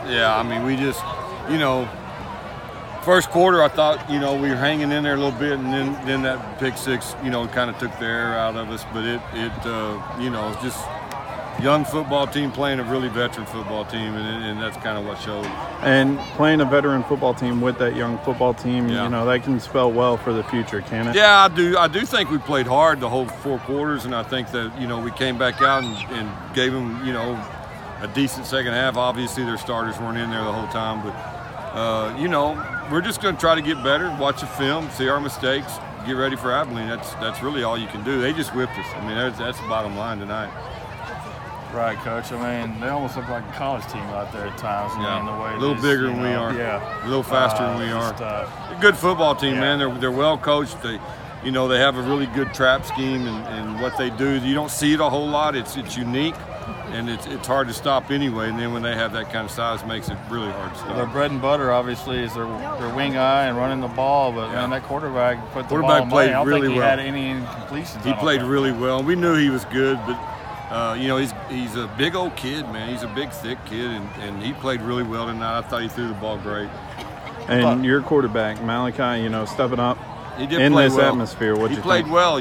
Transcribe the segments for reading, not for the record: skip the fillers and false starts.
Yeah. I mean, we just, first quarter I thought, we were hanging in there a little bit, and then that pick six, kind of took the air out of us. But it's just young football team playing a really veteran football team, and that's kind of what showed. And playing a veteran football team with that young football team, that can spell well for the future, can it? Yeah, I do think we played hard the whole 4 quarters, and I think that, we came back out and gave them, a decent second half. Obviously, their starters weren't in there the whole time, but, we're just going to try to get better, watch the film, see our mistakes, get ready for Abilene. That's really all you can do. They just whipped us. I mean, that's the bottom line tonight. Right, Coach. I mean, they almost look like a college team out there at times. Yeah, the way a little bigger than we are. Yeah, a little faster than we are. A good football team, man. They're well coached. They have a really good trap scheme, and what they do, you don't see it a whole lot. It's unique, and it's hard to stop anyway. And then when they have that kind of size, it makes it really hard to stop. Their bread and butter, obviously, is their wing eye and running the ball. But man, that quarterback put the ball played away. I don't really think he well. had any incompletions. He played really well. We knew he was good, but. He's a big old kid, man. He's a big, thick kid, and he played really well tonight. I thought he threw the ball great. And your quarterback, Malachi, stepping up he did in play this well. atmosphere. What he you played think? well,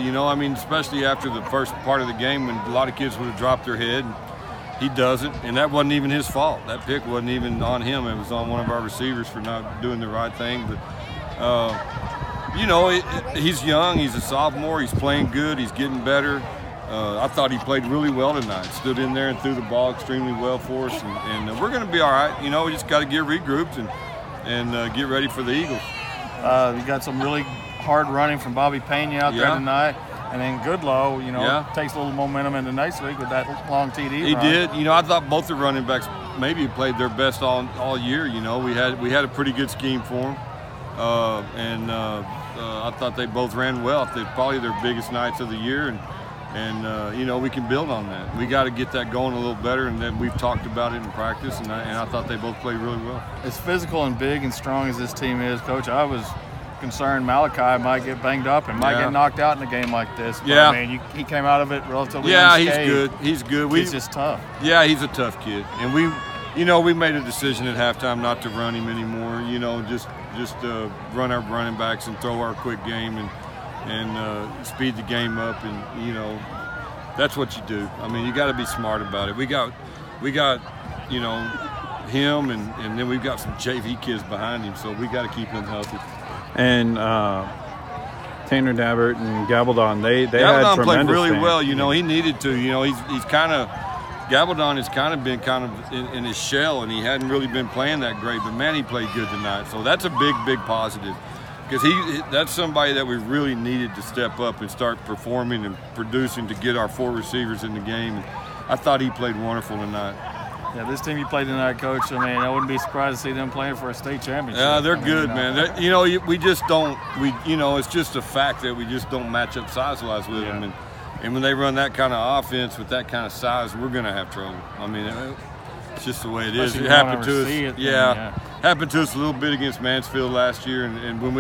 especially after the first part of the game when a lot of kids would have dropped their head. He doesn't, and that wasn't even his fault. That pick wasn't even on him. It was on one of our receivers for not doing the right thing. But, he's young. He's a sophomore. He's playing good. He's getting better. I thought he played really well tonight. Stood in there and threw the ball extremely well for us, and we're going to be all right. We just got to get regrouped and get ready for the Eagles. You got some really hard running from Bobby Pena out there tonight, and then Goodlow, takes a little momentum into next week with that long TD. He did. I thought both the running backs maybe played their best all year. We had a pretty good scheme for them, and I thought they both ran well. They're probably their biggest nights of the year, and we can build on that. We got to get that going a little better, and then we've talked about it in practice, and I thought they both played really well. As physical and big and strong as this team is, Coach, I was concerned Malachi might get banged up and might get knocked out in a game like this. But, I mean, he came out of it relatively unscathed. He's good. He's just tough. Yeah, he's a tough kid, and we made a decision at halftime not to run him anymore. Just run our running backs and throw our quick game and speed the game up, and that's what you do. I mean, you got to be smart about it. We got him, and then we've got some JV kids behind him, so we got to keep them healthy. And Tanner Dabbert and Gabaldon, they had tremendous played really games. well. He needed to. He's kind of Gabaldon has kind of been in his shell, and he hadn't really been playing that great. But man, he played good tonight, so that's a big positive. Because that's somebody that we really needed to step up and start performing and producing to get our 4 receivers in the game. And I thought he played wonderful tonight. Yeah, this team you played tonight, Coach, I mean, I wouldn't be surprised to see them playing for a state championship. Yeah, they're good, man. We just don't. It's just a fact that we just don't match up size-wise with them. And when they run that kind of offense with that kind of size, we're going to have trouble. I mean, it's just the way it is. It happened to us. Happened to us a little bit against Mansfield last year, and when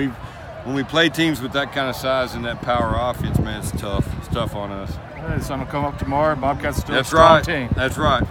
we play teams with that kind of size and that power offense, man, it's tough. It's tough on us. Hey, the sun will come up tomorrow. Bobcats still a strong team. That's right.